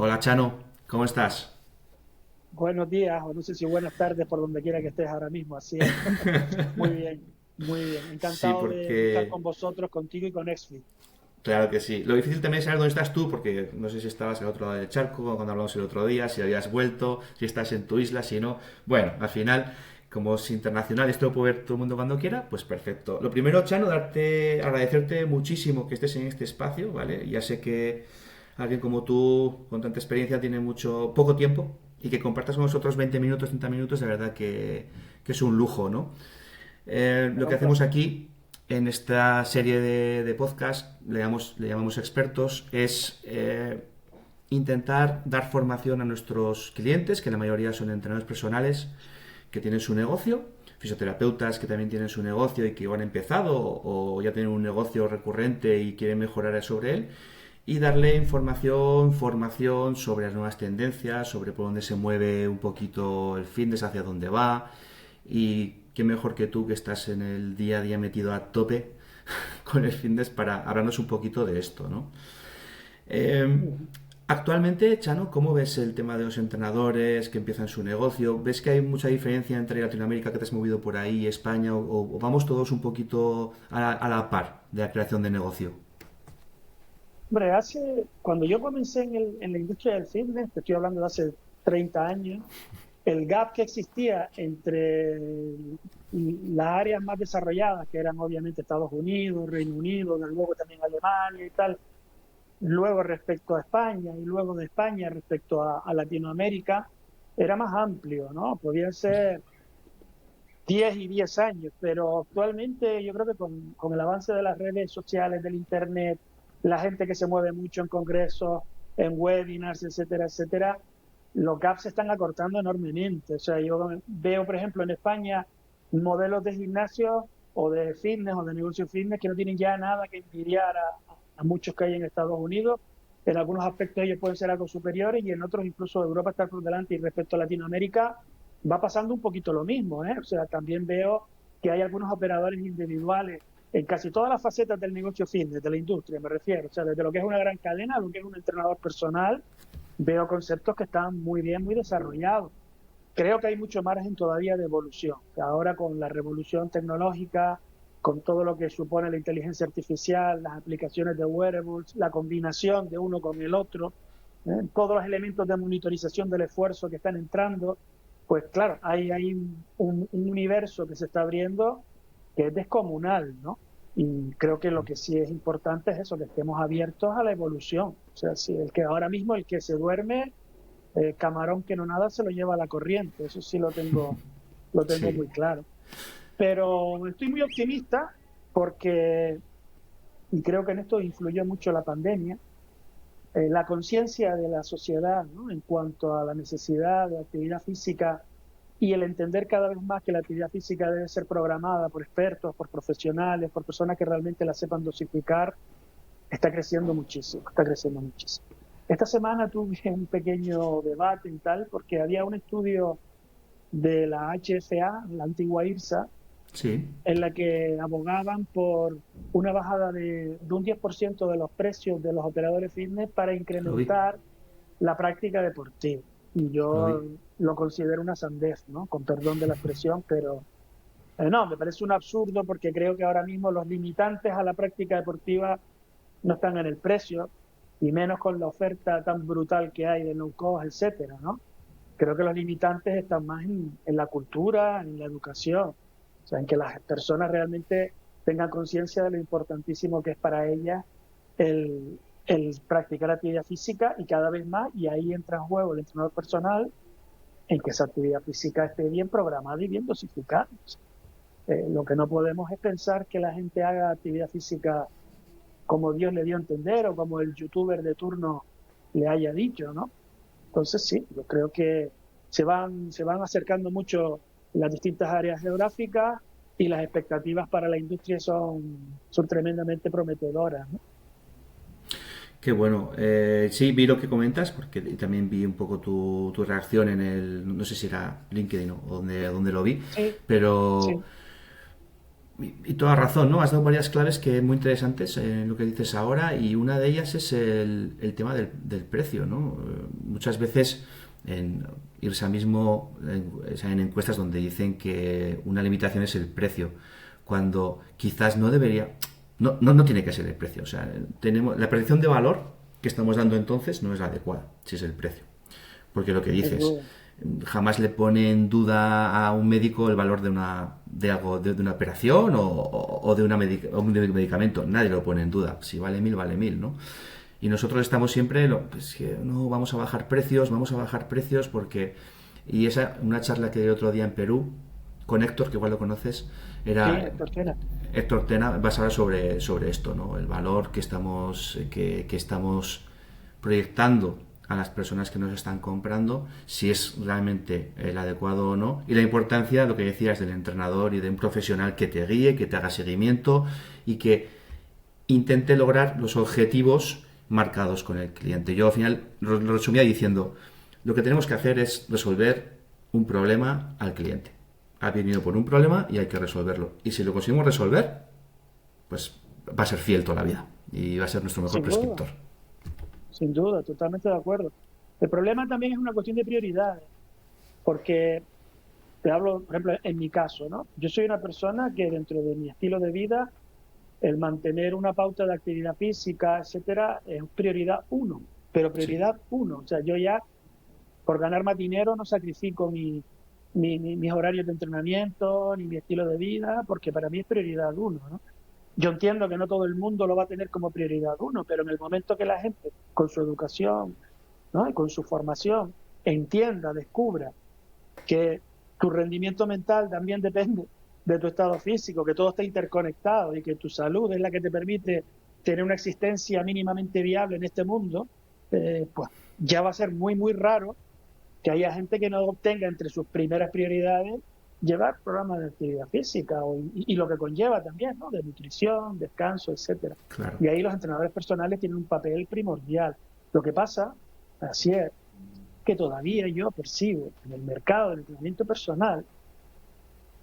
Hola Chano, ¿cómo estás? Buenos días, o no sé si buenas tardes por donde quiera que estés ahora mismo, así es. Muy bien, muy bien. Sí, Encantado de estar porque con vosotros, contigo y con Exfit. claro que sí. Lo difícil también es saber dónde estás tú, porque no sé si estabas al otro lado del charco cuando hablamos el otro día, si habías vuelto, si estás en tu isla, si no. Bueno, al final, como es internacional, esto lo puede ver todo el mundo cuando quiera, pues perfecto. Lo primero, Chano, agradecerte muchísimo que estés en este espacio, ¿vale? Ya sé que alguien como tú, con tanta experiencia, tiene poco tiempo y que compartas con nosotros 20 minutos, 30 minutos, de verdad que es un lujo, ¿no? Lo Será que un hacemos placer. aquí en esta serie de podcast, le llamamos expertos, es intentar dar formación a nuestros clientes, que la mayoría son entrenadores personales que tienen su negocio, fisioterapeutas que también tienen su negocio y que han empezado o ya tienen un negocio recurrente y quieren mejorar sobre él, y darle información, formación sobre las nuevas tendencias, sobre por dónde se mueve un poquito el fitness, hacia dónde va, y qué mejor que tú que estás en el día a día metido a tope con el fitness para hablarnos un poquito de esto, ¿no? Eh, Ujú. Actualmente, Chano, ¿cómo ves el tema de los entrenadores que empiezan su negocio? ¿Ves que hay mucha diferencia entre Latinoamérica, que te has movido por ahí, España, o vamos todos un poquito a la par de la creación de negocio? Hombre, cuando yo comencé en la industria del fitness, te estoy hablando de hace 30 años, el gap que existía entre las áreas más desarrolladas, que eran obviamente Estados Unidos, Reino Unido, luego también Alemania y tal, luego respecto a España y luego de España respecto a Latinoamérica, era más amplio, ¿no? Podían ser 10 y 10 años, pero actualmente yo creo que con el avance de las redes sociales, del Internet, la gente que se mueve mucho en congresos, en webinars, etcétera, etcétera, los gaps se están acortando enormemente. O sea, yo veo, por ejemplo, en España modelos de gimnasio o de fitness o de negocio fitness que no tienen ya nada que envidiar a muchos que hay en Estados Unidos. En algunos aspectos ellos pueden ser algo superiores y en otros incluso Europa está por delante y respecto a Latinoamérica va pasando un poquito lo mismo, ¿eh? O sea, también veo que hay algunos operadores individuales en casi todas las facetas del negocio fitness, de la industria, me refiero. O sea, desde lo que es una gran cadena a lo que es un entrenador personal, veo conceptos que están muy bien, muy desarrollados. Creo que hay mucho margen todavía de evolución. Que ahora con la revolución tecnológica, con todo lo que supone la inteligencia artificial, las aplicaciones de wearables, la combinación de uno con el otro, todos los elementos de monitorización del esfuerzo que están entrando, pues claro, hay un universo que se está abriendo que es descomunal, ¿no? Y creo que lo que sí es importante es eso, que estemos abiertos a la evolución. O sea, si el que ahora mismo el que se duerme camarón que no nada se lo lleva a la corriente, eso sí lo tengo Sí, muy claro. Pero estoy muy optimista porque, y creo que en esto influyó mucho la pandemia, la conciencia de la sociedad, ¿no? En cuanto a la necesidad de actividad física y el entender cada vez más que la actividad física debe ser programada por expertos, por profesionales, por personas que realmente la sepan dosificar, está creciendo muchísimo, está creciendo muchísimo. Esta semana tuve un pequeño debate y tal, porque había un estudio de la HFA, la antigua IRSA, sí. en la que abogaban por una bajada de un 10% de los precios de los operadores fitness para Uy, incrementar la práctica deportiva. Y yo uy. lo considero una sandez, ¿no? Con perdón de la expresión, pero no, me parece un absurdo porque creo que ahora mismo los limitantes a la práctica deportiva no están en el precio, y menos con la oferta tan brutal que hay de low cost, etcétera, ¿no? Creo que los limitantes están más en la cultura, en la educación, o sea, en que las personas realmente tengan conciencia de lo importantísimo que es para ellas el practicar actividad física y cada vez más, y ahí entra en juego el entrenador personal, en que esa actividad física esté bien programada y bien dosificada. Lo que no podemos es pensar que la gente haga actividad física como Dios le dio a entender o como el youtuber de turno le haya dicho, ¿no? Entonces sí, yo creo que se van acercando mucho las distintas áreas geográficas y las expectativas para la industria son tremendamente prometedoras, ¿no? Qué bueno. Sí, vi lo que comentas, porque también vi un poco tu reacción en el, no sé si era LinkedIn o donde lo vi, Sí, pero sí. Y toda razón, ¿no? Has dado varias claves que muy interesantes en lo que dices ahora y una de ellas es el tema del precio, ¿no? Muchas veces en IRSA mismo en encuestas donde dicen que una limitación es el precio, cuando quizás no debería, no tiene que ser el precio. O sea, tenemos la percepción de valor que estamos dando entonces no es la adecuada, si es el precio. Porque lo que dices, jamás le pone en duda a un médico el valor de algo, de una operación o de o un medicamento. Nadie lo pone en duda. Si vale 1000, vale 1000, ¿no? Y nosotros estamos siempre, pues que no, vamos vamos a bajar precios porque... Y una charla que di otro día en Perú con Héctor, que igual lo conoces, Sí, era Héctor Tena. Héctor Tena, vas a hablar sobre esto, ¿no? El valor que estamos proyectando a las personas que nos están comprando, si es realmente el adecuado o no, y la importancia, lo que decías, del entrenador y de un profesional que te guíe, que te haga seguimiento y que intente lograr los objetivos marcados con el cliente. Yo al final lo resumía diciendo, lo que tenemos que hacer es resolver un problema al cliente. Ha venido por un problema y hay que resolverlo. Y si lo conseguimos resolver, pues va a ser fiel toda la vida y va a ser nuestro mejor Sin duda, prescriptor. sin duda, totalmente de acuerdo. El problema también es una cuestión de prioridades, porque te hablo, por ejemplo, en mi caso, ¿no? Yo soy una persona que dentro de mi estilo de vida, el mantener una pauta de actividad física, etcétera, es prioridad uno, pero Sí, prioridad uno. O sea, yo ya por ganar más dinero no sacrifico mis horarios de entrenamiento ni mi estilo de vida, porque para mí es prioridad uno, ¿no? Yo entiendo que no todo el mundo lo va a tener como prioridad uno, pero en el momento que la gente, con su educación, ¿no? Y con su formación, entienda, descubra que tu rendimiento mental también depende de tu estado físico, que todo está interconectado y que tu salud es la que te permite tener una existencia mínimamente viable en este mundo, pues ya va a ser muy, muy raro que haya gente que no tenga entre sus primeras prioridades llevar programas de actividad física y lo que conlleva también, ¿no? De nutrición, descanso, etcétera. claro. Y ahí los entrenadores personales tienen un papel primordial. Lo que pasa, así es, que todavía yo percibo en el mercado del entrenamiento personal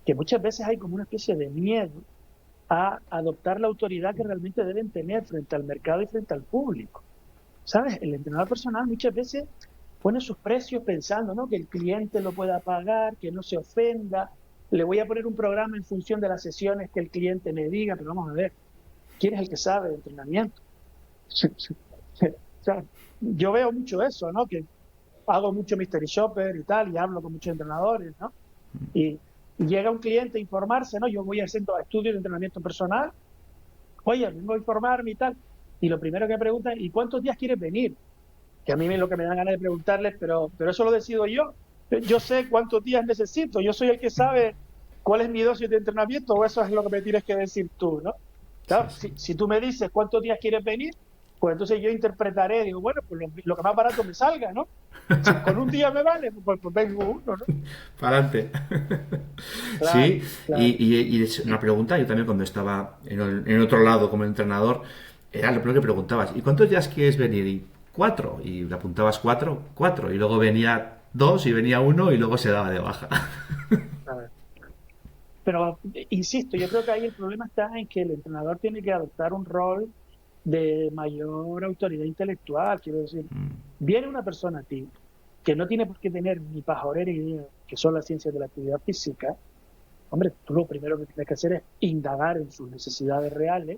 que muchas veces hay como una especie de miedo a adoptar la autoridad que realmente deben tener frente al mercado y frente al público. ¿Sabes? El entrenador personal muchas veces pone sus precios pensando, ¿no? Que el cliente lo pueda pagar, que no se ofenda. Le voy a poner un programa en función de las sesiones que el cliente me diga, pero vamos a ver, ¿quién es el que sabe de entrenamiento? O sea, yo veo mucho eso, ¿no? Que hago mucho mystery shopper y tal, y hablo con muchos entrenadores, ¿no? Y, y llega un cliente a informarse, ¿no? Yo voy haciendo estudios de entrenamiento personal, oye, vengo a informarme y tal. Y lo primero que preguntan, ¿y cuántos días quieres venir? Que a mí es lo que me dan ganas de preguntarles, pero eso lo decido yo. Yo sé cuántos días necesito, yo soy el que sabe cuál es mi dosis de entrenamiento, o eso es lo que me tienes que decir tú, ¿no? Sí, Claro, sí. si tú me dices cuántos días quieres venir, pues entonces yo interpretaré, digo, bueno, pues lo que más barato me salga, ¿no? Si con un día me vale, pues vengo uno, ¿no? Para adelante. Claro, Sí, claro. y es una pregunta, yo también cuando estaba en otro lado como entrenador, era lo primero que preguntabas, ¿y cuántos días quieres venir? Y cuatro, y le apuntabas cuatro, y luego venía dos y venía uno y luego se daba de baja. claro. Pero insisto, yo creo que ahí el problema está en que el entrenador tiene que adoptar un rol de mayor autoridad intelectual. Quiero decir, viene una persona a ti que no tiene por qué tener ni pajorera idea que son las ciencias de la actividad física. Hombre, tú lo primero que tienes que hacer es indagar en sus necesidades reales,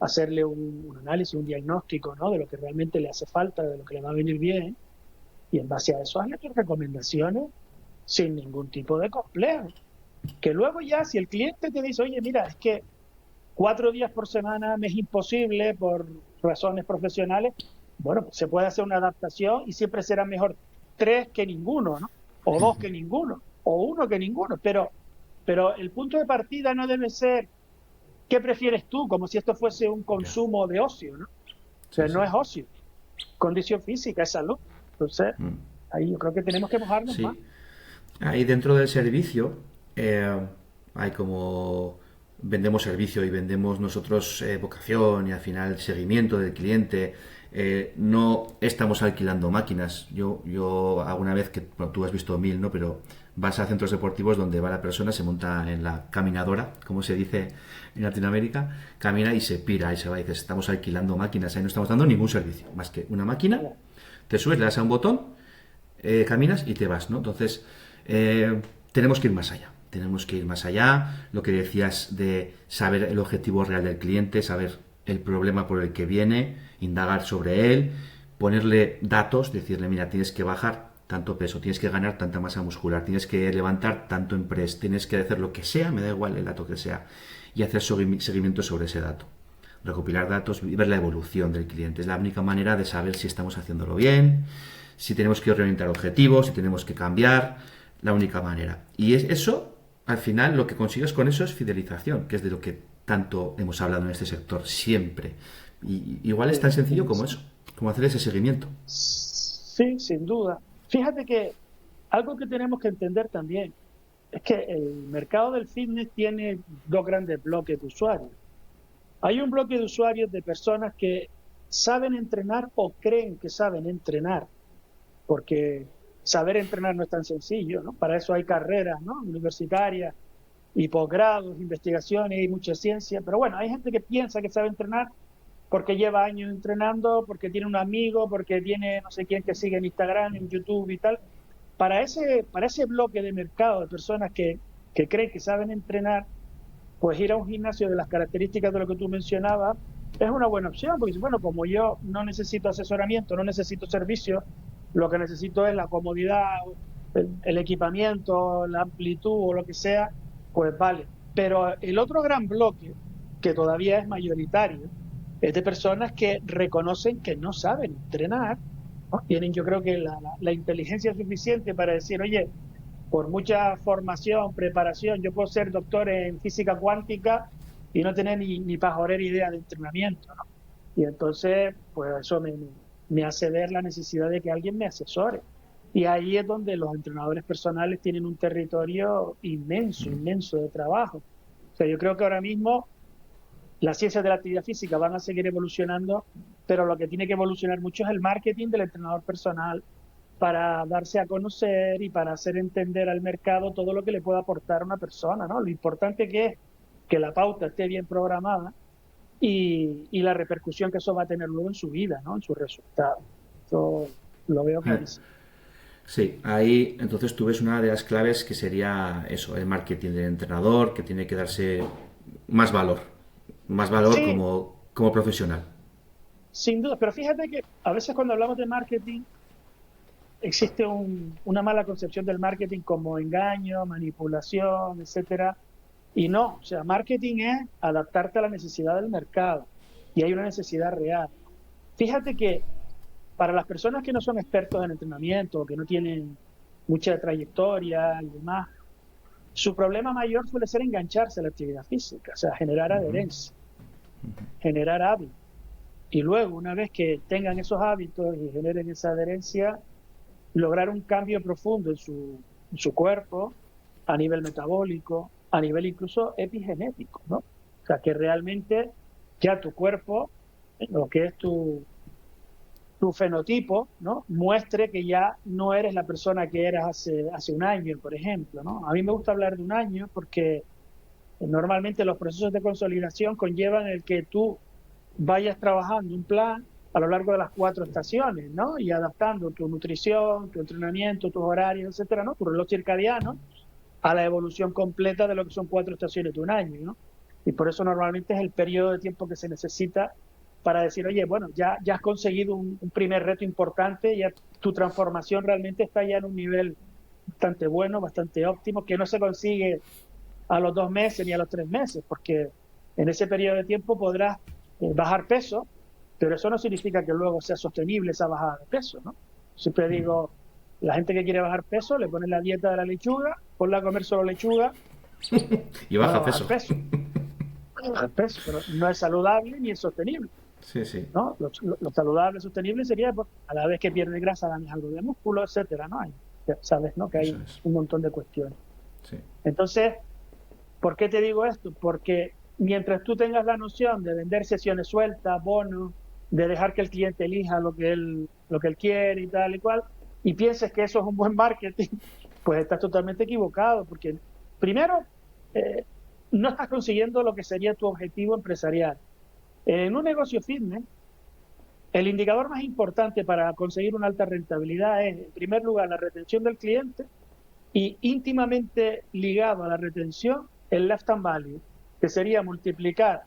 hacerle un análisis, un diagnóstico, ¿no? De lo que realmente le hace falta, de lo que le va a venir bien, y en base a eso hazle tus recomendaciones sin ningún tipo de complejo. Que luego ya, si el cliente te dice, oye, mira, es que 4 días por semana me es imposible por razones profesionales, bueno, pues se puede hacer una adaptación y siempre será mejor 3 que ninguno, ¿no? O 2 que ninguno, o uno que ninguno, pero el punto de partida no debe ser qué prefieres tú, como si esto fuese un Ya. consumo de ocio, ¿no? O Sí, sea, no sí. es ocio, condición física, es salud. Entonces, ahí yo creo que tenemos que mojarnos más. Sí. Ahí dentro del servicio eh, hay como vendemos servicio y vendemos nosotros vocación y al final seguimiento del cliente. No estamos alquilando máquinas. Yo alguna vez que bueno, tú has visto 1000, ¿no? Pero vas a centros deportivos donde va la persona, se monta en la caminadora, como se dice en Latinoamérica, camina y se pira y se va y dices, estamos alquilando máquinas, ahí no estamos dando ningún servicio, más que una máquina, te subes, le das a un botón, caminas y te vas, ¿no? Entonces, tenemos que ir más allá. Tenemos que ir más allá, lo que decías de saber el objetivo real del cliente, saber el problema por el que viene, indagar sobre él, ponerle datos, decirle, mira, tienes que bajar tanto peso, tienes que ganar tanta masa muscular, tienes que levantar tanto en press, tienes que hacer lo que sea, me da igual el dato que sea, y hacer seguimiento sobre ese dato. Recopilar datos y ver la evolución del cliente. Es la única manera de saber si estamos haciéndolo bien, si tenemos que reorientar objetivos, si tenemos que cambiar, la única manera. Y eso, al final, lo que consigues con eso es fidelización, que es de lo que tanto hemos hablado en este sector siempre. Y igual es tan sencillo como eso, como hacer ese seguimiento. Sí, sin duda. Fíjate que algo que tenemos que entender también es que el mercado del fitness tiene dos grandes bloques de usuarios. Hay un bloque de usuarios de personas que saben entrenar o creen que saben entrenar, porque saber entrenar no es tan sencillo, ¿no? Para eso hay carreras, ¿no? Universitarias y posgrados, investigaciones y mucha ciencia. Pero bueno, hay gente que piensa que sabe entrenar porque lleva años entrenando, porque tiene un amigo, porque tiene no sé quién que sigue en Instagram, en YouTube y tal. Para ese bloque de mercado de personas que creen que saben entrenar, pues ir a un gimnasio de las características de lo que tú mencionabas es una buena opción, porque bueno, como yo no necesito asesoramiento, no necesito servicio, lo que necesito es la comodidad, el equipamiento, la amplitud o lo que sea, pues vale. Pero el otro gran bloque, que todavía es mayoritario, es de personas que reconocen que no saben entrenar, ¿no? Tienen, yo creo que la inteligencia suficiente para decir, oye, por mucha formación, preparación, yo puedo ser doctor en física cuántica y no tener ni pajolera idea de entrenamiento, ¿no? Y entonces, pues eso me hace ver la necesidad de que alguien me asesore. Y ahí es donde los entrenadores personales tienen un territorio inmenso, inmenso de trabajo. O sea, yo creo que ahora mismo las ciencias de la actividad física van a seguir evolucionando, pero lo que tiene que evolucionar mucho es el marketing del entrenador personal para darse a conocer y para hacer entender al mercado todo lo que le puede aportar a una persona, ¿no? Lo importante que es que la pauta esté bien programada y la repercusión que eso va a tener luego en su vida, ¿no? En sus resultados. Eso lo veo clarísimo. Sí, ahí entonces tú ves una de las claves que sería eso, el marketing del entrenador, que tiene que darse más valor Sí, como profesional. sin duda, pero fíjate que a veces cuando hablamos de marketing existe una mala concepción del marketing como engaño, manipulación, etcétera. Y no, o sea, marketing es adaptarte a la necesidad del mercado y hay una necesidad real. Fíjate que para las personas que no son expertos en entrenamiento, que no tienen mucha trayectoria y demás, su problema mayor suele ser engancharse a la actividad física, o sea, generar adherencia, generar hábitos. Y luego, una vez que tengan esos hábitos y generen esa adherencia, lograr un cambio profundo en su cuerpo, a nivel metabólico, a nivel incluso epigenético, ¿no? O sea, que realmente ya tu cuerpo, lo que es tu fenotipo, ¿no? Muestre que ya no eres la persona que eras hace un año, por ejemplo, ¿no? A mí me gusta hablar de un año porque normalmente los procesos de consolidación conllevan el que tú vayas trabajando un plan a lo largo de las 4 estaciones, ¿no? Y adaptando tu nutrición, tu entrenamiento, tus horarios, etcétera, ¿no? Tu reloj circadiano a la evolución completa de lo que son 4 estaciones de un año, ¿no? Y por eso normalmente es el periodo de tiempo que se necesita para decir, oye, bueno, ya has conseguido un primer reto importante, ya tu transformación realmente está ya en un nivel bastante bueno, bastante óptimo, que no se consigue a los 2 meses ni a los 3 meses, porque en ese periodo de tiempo podrás bajar peso, pero eso no significa que luego sea sostenible esa bajada de peso, ¿no? Siempre digo, la gente que quiere bajar peso le pone la dieta de la lechuga, ponla a comer solo lechuga Y y va a baja bajar peso. peso. Va a bajar peso, pero no es saludable ni es sostenible, Sí, sí. ¿no? Lo saludable, sostenible sería pues, a la vez que pierde grasa ganes algo de músculo, etcétera, ¿no? Ya sabes, ¿no? Que Eso hay es. un montón de cuestiones. Sí. Entonces, ¿por qué te digo esto? Porque mientras tú tengas la noción de vender sesiones sueltas, bonos, de dejar que el cliente elija lo que él quiere y tal y cual, y pienses que eso es un buen marketing, pues estás totalmente equivocado, porque primero, eh, no estás consiguiendo lo que sería tu objetivo empresarial. En un negocio fitness, el indicador más importante para conseguir una alta rentabilidad es, en primer lugar, la retención del cliente y íntimamente ligado a la retención, el lifetime value, que sería multiplicar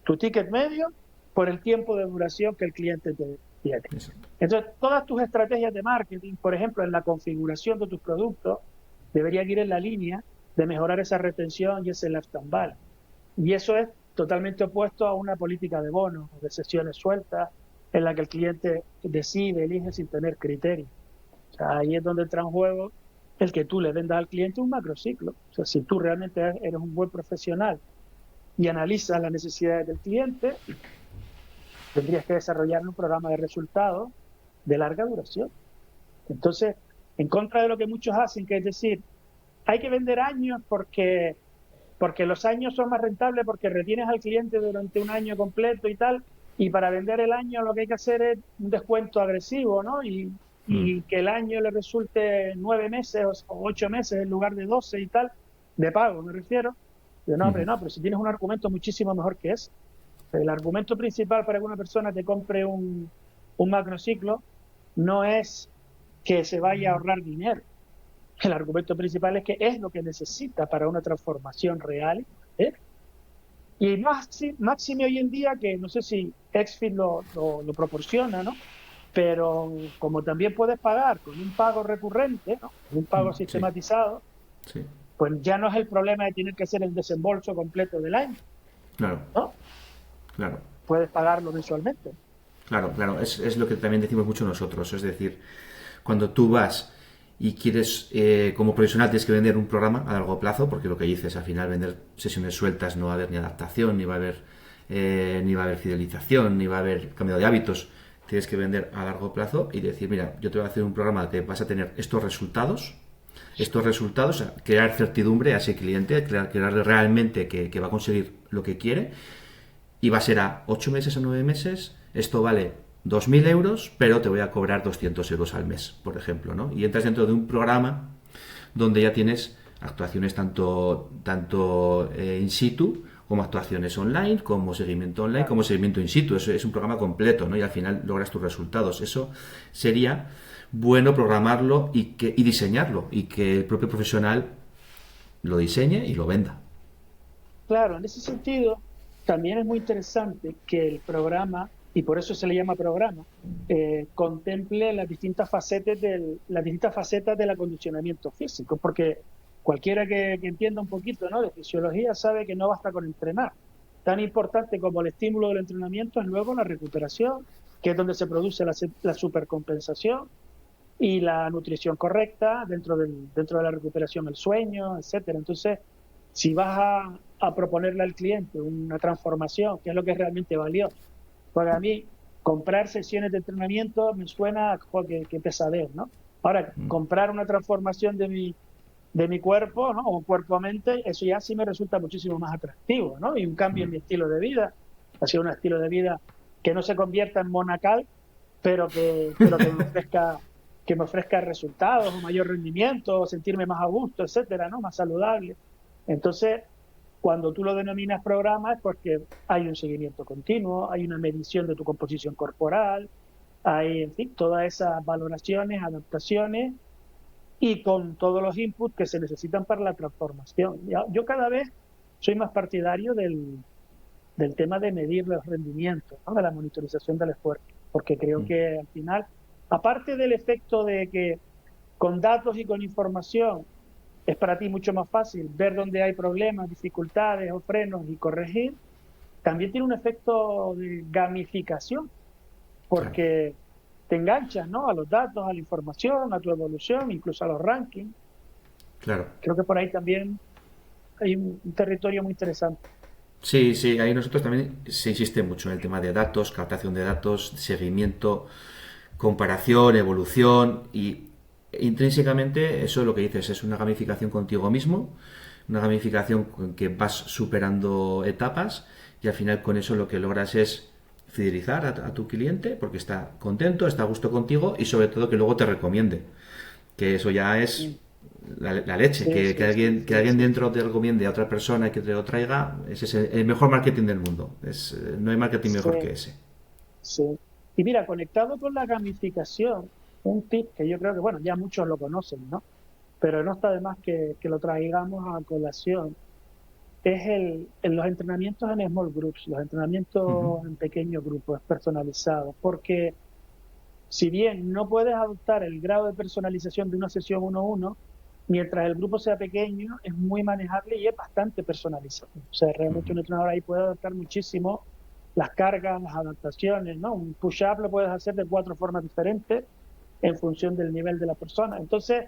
tu ticket medio por el tiempo de duración que el cliente te tiene. Exacto. Entonces, todas tus estrategias de marketing, por ejemplo, en la configuración de tus productos, deberían ir en la línea de mejorar esa retención y ese lifetime value. Y eso es totalmente opuesto a una política de bonos o de sesiones sueltas en la que el cliente decide, elige sin tener criterio. O sea, ahí es donde entra en juego el que tú le vendas al cliente un macrociclo. O sea, si tú realmente eres un buen profesional y analizas las necesidades del cliente, tendrías que desarrollar un programa de resultados de larga duración. Entonces, en contra de lo que muchos hacen, que es decir, hay que vender años porque los años son más rentables, porque retienes al cliente durante un año completo y tal, y para vender el año lo que hay que hacer es un descuento agresivo, ¿no? Y que el año le resulte 9 meses o 8 meses en lugar de 12 y tal, de pago, me refiero. Yo, no, hombre, no, pero si tienes un argumento muchísimo mejor que ese. El argumento principal para que una persona te compre un macrociclo no es que se vaya a ahorrar dinero. El argumento principal es que es lo que necesita para una transformación real. ¿Eh? Y máxime hoy en día, que no sé si XFIT lo proporciona, ¿no? Pero como también puedes pagar con un pago recurrente, ¿no? Un pago sistematizado, Sí. Sí. pues ya no es el problema de tener que hacer el desembolso completo del año, Claro, ¿no? claro. Puedes pagarlo mensualmente. Claro, claro, es lo que también decimos mucho nosotros, es decir, cuando tú vas y quieres, como profesional, tienes que vender un programa a largo plazo, porque lo que dices, al final vender sesiones sueltas no va a haber ni adaptación, ni va a haber fidelización, ni va a haber cambio de hábitos, tienes que vender a largo plazo y decir, mira, yo te voy a hacer un programa que vas a tener estos resultados, o sea, crear certidumbre a ese cliente, crearle realmente que va a conseguir lo que quiere y va a ser a 8 meses o 9 meses, esto vale 2.000 euros, pero te voy a cobrar 200 euros al mes, por ejemplo, ¿no? Y entras dentro de un programa donde ya tienes actuaciones tanto in situ, como actuaciones online, como seguimiento online, como seguimiento in situ. Eso es un programa completo, ¿no? Y al final logras tus resultados. Eso sería bueno programarlo y diseñarlo, y que el propio profesional lo diseñe y lo venda. Claro, en ese sentido, también es muy interesante que el programa, y por eso se le llama programa, contemple las distintas facetas del acondicionamiento físico, porque cualquiera que entienda un poquito, ¿no?, de fisiología sabe que no basta con entrenar. Tan importante como el estímulo del entrenamiento es luego la recuperación, que es donde se produce la supercompensación y la nutrición correcta dentro de la recuperación, el sueño, etcétera. Entonces, si vas a proponerle al cliente una transformación, que es lo que es realmente valioso, para mí comprar sesiones de entrenamiento me suena a que pesadez, ¿no? Ahora, comprar una transformación de mi cuerpo, ¿no?, o cuerpo-mente, eso ya sí me resulta muchísimo más atractivo, ¿no? Y un cambio en mi estilo de vida, hacia un estilo de vida que no se convierta en monacal, pero que me ofrezca resultados, un mayor rendimiento, sentirme más a gusto, etcétera, ¿no?, más saludable. Entonces, cuando tú lo denominas programa es porque hay un seguimiento continuo, hay una medición de tu composición corporal, hay, en fin, todas esas valoraciones, adaptaciones y con todos los inputs que se necesitan para la transformación. Yo cada vez soy más partidario del tema de medir los rendimientos, ¿no?, de la monitorización del esfuerzo, porque creo que al final, aparte del efecto de que con datos y con información es para ti mucho más fácil ver dónde hay problemas, dificultades o frenos y corregir, también tiene un efecto de gamificación, porque te enganchas, ¿no?, a los datos, a la información, a tu evolución, incluso a los rankings. Claro. Creo que por ahí también hay un territorio muy interesante. Sí, sí, ahí nosotros también se insiste mucho en el tema de datos, captación de datos, seguimiento, comparación, evolución y intrínsecamente eso es lo que dices, es una gamificación contigo mismo, una gamificación con que vas superando etapas y al final con eso lo que logras es fidelizar a tu cliente porque está contento, está a gusto contigo y sobre todo que luego te recomiende, que eso ya es la leche, que alguien dentro te recomiende a otra persona y que te lo traiga, ese es el mejor marketing del mundo. No hay marketing sí, mejor que ese. sí. Y mira, conectado con la gamificación, un tip que yo creo que, bueno, ya muchos lo conocen, ¿no? Pero no está de más que lo traigamos a colación, es en los entrenamientos en small groups, los Ujú. entrenamientos en pequeños grupos personalizados, porque si bien no puedes adoptar el grado de personalización de una sesión 1-1, mientras el grupo sea pequeño, es muy manejable y es bastante personalizado. O sea, realmente un entrenador ahí puede adaptar muchísimo las cargas, las adaptaciones, ¿no? Un push-up lo puedes hacer de 4 formas diferentes en función del nivel de la persona. Entonces,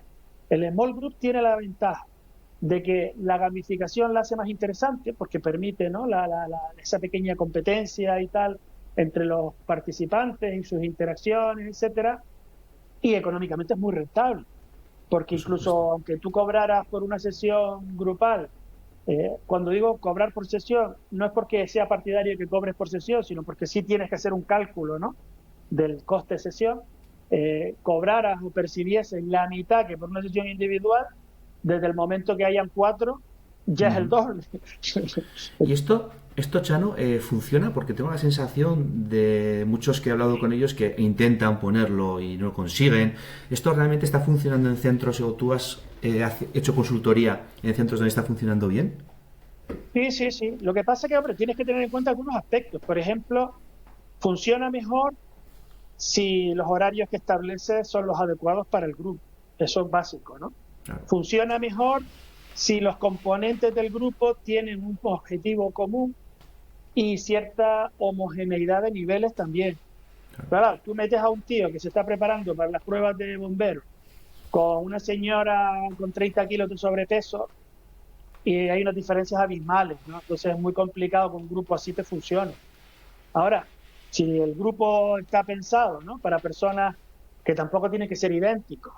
el small group tiene la ventaja de que la gamificación la hace más interesante porque permite, ¿no? Esa pequeña competencia y tal entre los participantes y sus interacciones, etcétera, y económicamente es muy rentable, porque Por supuesto. incluso aunque tú cobraras por una sesión grupal, cuando digo cobrar por sesión, no es porque sea partidario de que cobres por sesión, sino porque sí tienes que hacer un cálculo, ¿no? Del coste de sesión, cobraras o percibieses la mitad que por una sesión individual, desde el momento que hayan 4, ya es el Ujú. doble. Y esto Chano, funciona porque tengo la sensación de muchos que he hablado con ellos que intentan ponerlo y no lo consiguen. ¿Esto realmente está funcionando en centros o tú has hecho consultoría en centros donde está funcionando bien? Sí, sí, sí. Lo que pasa es que, hombre, tienes que tener en cuenta algunos aspectos. Por ejemplo, funciona mejor si los horarios que estableces son los adecuados para el grupo. Eso es básico, ¿no? Claro, Funciona mejor si los componentes del grupo tienen un objetivo común y cierta homogeneidad de niveles también. claro. Claro, tú metes a un tío que se está preparando para las pruebas de bomberos con una señora con 30 kilos de sobrepeso y hay unas diferencias abismales, ¿no? Entonces es muy complicado que un grupo así te funcione. Ahora, si el grupo está pensado, ¿no? Para personas que tampoco tienen que ser idénticos,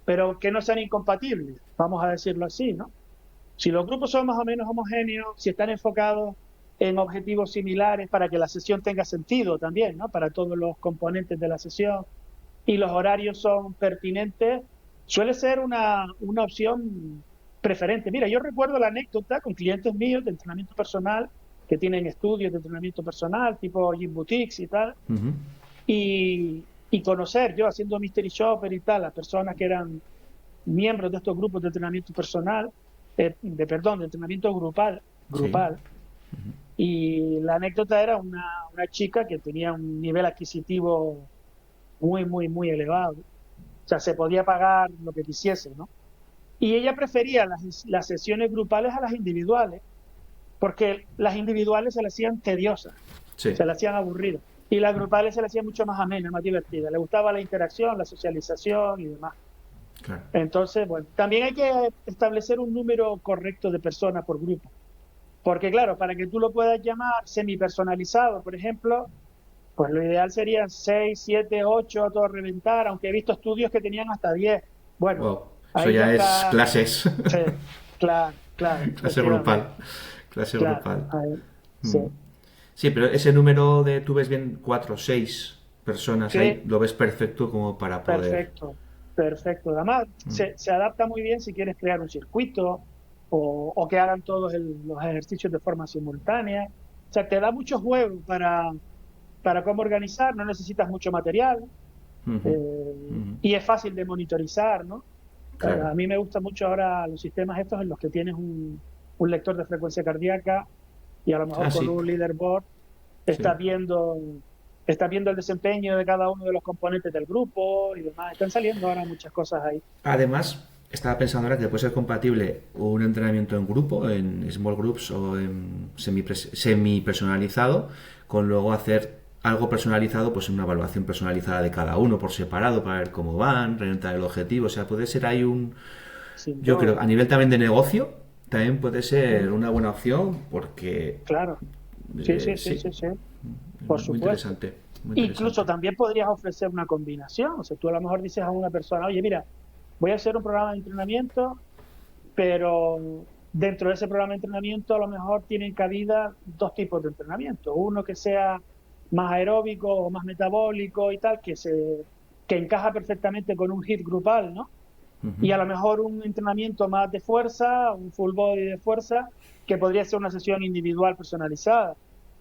pero que no sean incompatibles, vamos a decirlo así, ¿no? Si los grupos son más o menos homogéneos, si están enfocados en objetivos similares para que la sesión tenga sentido también, ¿no? Para todos los componentes de la sesión y los horarios son pertinentes, suele ser una opción preferente. Mira, yo recuerdo la anécdota con clientes míos de entrenamiento personal que tienen estudios de entrenamiento personal, tipo Gym Boutiques y tal, Ujú. y conocer, yo haciendo Mystery Shopper y tal, las personas que eran miembros de estos grupos de entrenamiento personal, de entrenamiento Sí. grupal, y la anécdota era una chica que tenía un nivel adquisitivo muy, muy, muy elevado. O sea, se podía pagar lo que quisiese, ¿no? Y ella prefería las sesiones grupales a las individuales, porque las individuales se le hacían tediosas, Sí. se le hacían aburridas. Y las grupales se le hacían mucho más amenas, más divertidas. Le gustaba la interacción, la socialización y demás. Claro. Entonces, bueno, también hay que establecer un número correcto de personas por grupo. Porque claro, para que tú lo puedas llamar semi-personalizado, por ejemplo, pues lo ideal serían 6, 7, 8 a todo reventar, aunque he visto estudios que tenían hasta 10. Bueno, Wow. Eso ahí ya ya es está. clases. Sí, claro, claro, Clase efectivamente. grupal. Clase Claro, grupal. ahí, sí. Mm. Sí, pero ese número de, tú ves bien, 4 o 6 personas ahí, Sí, lo ves perfecto como para poder. perfecto, perfecto. Además, se adapta muy bien si quieres crear un circuito o que hagan todos los ejercicios de forma simultánea. O sea, te da mucho juego para cómo organizar, no necesitas mucho material Ujú, ujú. y es fácil de monitorizar, ¿no? Claro. A mí me gusta mucho ahora los sistemas estos en los que tienes un lector de frecuencia cardíaca y a lo mejor Ah, con sí. un leaderboard Sí. estás viendo, estás viendo el desempeño de cada uno de los componentes del grupo y demás. Están saliendo ahora muchas cosas ahí. Además, estaba pensando ahora que puede ser compatible un entrenamiento en grupo, en small groups o en semi personalizado, con luego hacer algo personalizado, pues una evaluación personalizada de cada uno por separado para ver cómo van, reventar el objetivo. O sea, puede ser ahí un. Sin Yo creo, duda. a nivel también de negocio, también puede Mm, ser una buena opción porque claro. Sí, sí, sí, sí, sí, sí. Por muy supuesto. interesante, muy Incluso interesante. también podrías ofrecer una combinación. O sea, tú a lo mejor dices a una persona, oye, mira, voy a hacer un programa de entrenamiento, pero dentro de ese programa de entrenamiento a lo mejor tienen cabida 2 tipos de entrenamiento. Uno que sea más aeróbico o más metabólico y tal, que encaja perfectamente con un hit grupal, ¿no? y a lo mejor un entrenamiento más de fuerza, un full body de fuerza, que podría ser una sesión individual personalizada.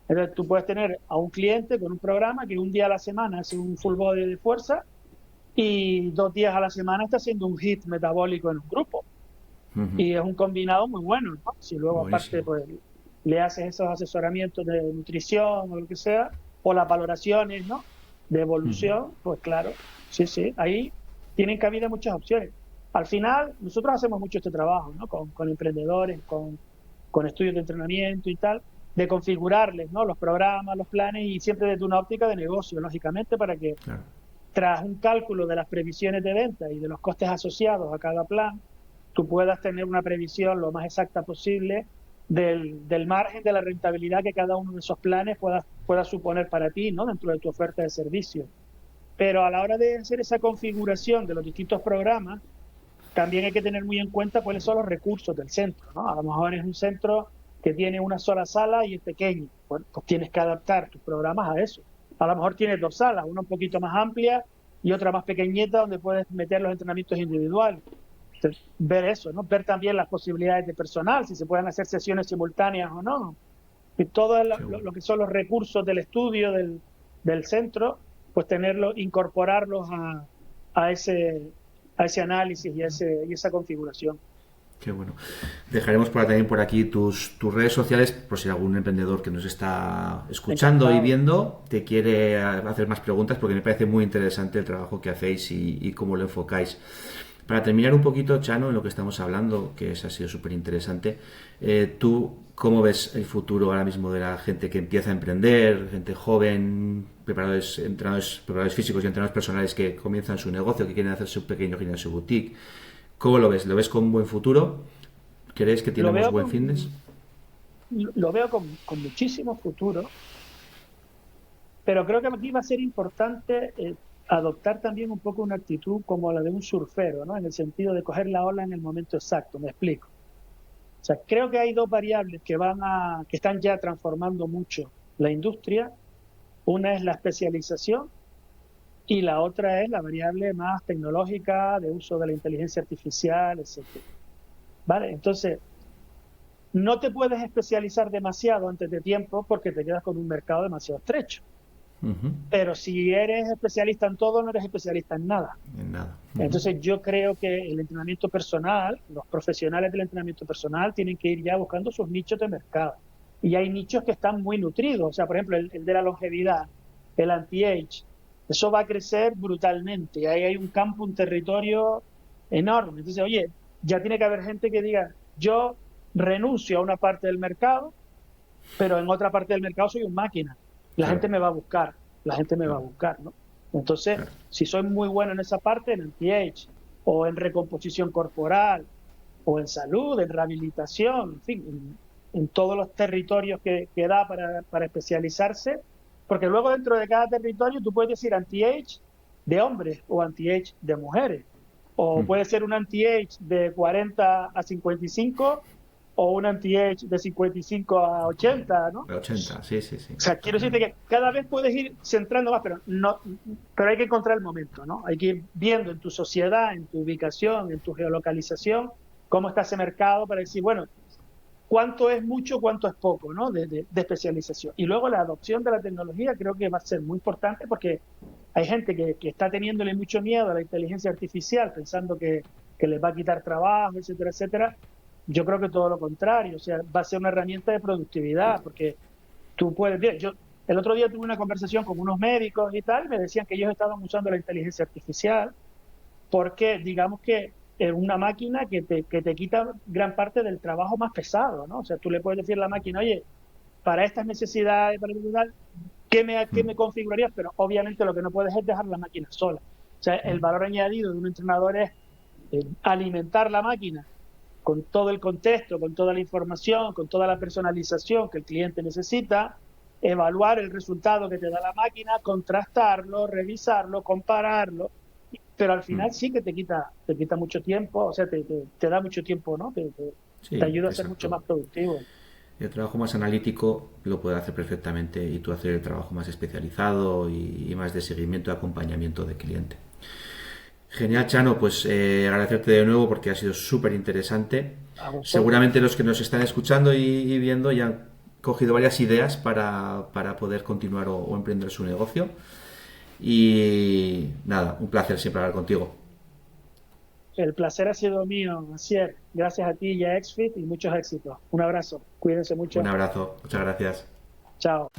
Entonces tú puedes tener a un cliente con un programa que un día a la semana hace un full body de fuerza y 2 días a la semana está haciendo un hit metabólico en un grupo. Y es un combinado muy bueno, ¿no? Si luego aparte Buenísimo. pues le haces esos asesoramientos de nutrición o lo que sea, o las valoraciones, ¿no? De evolución, pues claro, sí, sí, ahí tienen cabida muchas opciones. Al final, nosotros hacemos mucho este trabajo, ¿no? Con emprendedores, con estudios de entrenamiento y tal, de configurarles, ¿no? Los programas, los planes y siempre desde una óptica de negocio, lógicamente, para que Claro. tras un cálculo de las previsiones de venta y de los costes asociados a cada plan, tú puedas tener una previsión lo más exacta posible del margen de la rentabilidad que cada uno de esos planes pueda suponer para ti, ¿no? Dentro de tu oferta de servicio. Pero a la hora de hacer esa configuración de los distintos programas, también hay que tener muy en cuenta cuáles son los recursos del centro, ¿no? A lo mejor es un centro que tiene una sola sala y es pequeño. Bueno, pues tienes que adaptar tus programas a eso. A lo mejor tienes 2 salas, una un poquito más amplia y otra más pequeñita donde puedes meter los entrenamientos individuales. Entonces, ver eso, ¿no? Ver también las posibilidades de personal, si se pueden hacer sesiones simultáneas o no. Y todo Seguro. lo que son los recursos del estudio del centro, pues tenerlos, incorporarlos a ese, a ese análisis y esa configuración. Qué bueno. Dejaremos también por aquí tus redes sociales por si algún emprendedor que nos está escuchando y Encantado. viendo te quiere hacer más preguntas porque me parece muy interesante el trabajo que hacéis y cómo lo enfocáis. Para terminar un poquito, Chano, en lo que estamos hablando, que ha sido súper interesante, ¿tú cómo ves el futuro ahora mismo de la gente que empieza a emprender, gente joven, preparadores físicos y entrenadores personales que comienzan su negocio, que quieren hacer su pequeño gimnasio boutique? ¿Cómo lo ves? ¿Lo ves con buen futuro? ¿Crees que Lo tenemos veo buen fitness? lo veo con muchísimo futuro, pero creo que aquí va a ser importante adoptar también un poco una actitud como la de un surfero, ¿no? En el sentido de coger la ola en el momento exacto, me explico. O sea, creo que hay dos variables que están ya transformando mucho la industria. Una es la especialización y la otra es la variable más tecnológica de uso de la inteligencia artificial, etcétera. ¿Vale? Entonces, no te puedes especializar demasiado antes de tiempo porque te quedas con un mercado demasiado estrecho. Ujú. Pero si eres especialista en todo, no eres especialista en nada. En nada. Ujú. Entonces yo creo que el entrenamiento personal, los profesionales del entrenamiento personal tienen que ir ya buscando sus nichos de mercado. Y hay nichos que están muy nutridos, o sea, por ejemplo, el de la longevidad, el anti-age, eso va a crecer brutalmente. Ahí hay un campo, un territorio enorme. Entonces, oye, ya tiene que haber gente que diga, yo renuncio a una parte del mercado, pero en otra parte del mercado soy un máquina. La Claro, gente me va a buscar, la gente me va a claro, buscar, ¿no? Entonces, claro. si soy muy bueno en esa parte, en anti-age, o en recomposición corporal, o en salud, en rehabilitación, en fin, en todos los territorios que da para especializarse, porque luego dentro de cada territorio tú puedes decir anti-age de hombres o anti-age de mujeres, o Ujú. puede ser un anti-age de 40 a 55 o un anti-age de 55 a 80, ¿no? De 80, sí, sí, sí. O sea, Está quiero decirte claro. que cada vez puedes ir centrando más, pero no, pero hay que encontrar el momento, ¿no? Hay que ir viendo en tu sociedad, en tu ubicación, en tu geolocalización, cómo está ese mercado para decir, bueno, cuánto es mucho, cuánto es poco, ¿no? De especialización. Y luego la adopción de la tecnología creo que va a ser muy importante porque hay gente que está teniéndole mucho miedo a la inteligencia artificial, pensando que les va a quitar trabajo, etcétera, etcétera. Yo creo que todo lo contrario, o sea, va a ser una herramienta de productividad, porque tú puedes, mira, yo el otro día tuve una conversación con unos médicos y tal, me decían que ellos estaban usando la inteligencia artificial porque digamos que es una máquina que te quita gran parte del trabajo más pesado, ¿no? O sea, tú le puedes decir a la máquina, oye, para estas necesidades, ¿qué me configurarías? Pero obviamente lo que no puedes es dejar la máquina sola. O sea, el valor añadido de un entrenador es alimentar la máquina con todo el contexto, con toda la información, con toda la personalización que el cliente necesita, evaluar el resultado que te da la máquina, contrastarlo, revisarlo, compararlo, pero al Mm. final sí que te quita mucho tiempo, o sea, te da mucho tiempo, ¿no? Te Sí, ayuda a ser mucho exacto. más productivo. El trabajo más analítico lo puede hacer perfectamente y tú hacer el trabajo más especializado y más de seguimiento y acompañamiento de cliente. Genial, Chano, pues agradecerte de nuevo porque ha sido súper interesante. A vosotros. Seguramente los que nos están escuchando y viendo ya han cogido varias ideas para poder continuar o emprender su negocio. Y nada, un placer siempre hablar contigo. El placer ha sido mío, Asier. Gracias a ti y a XFIT y muchos éxitos. Un abrazo. Cuídense Un mucho. abrazo, muchas gracias. Chao.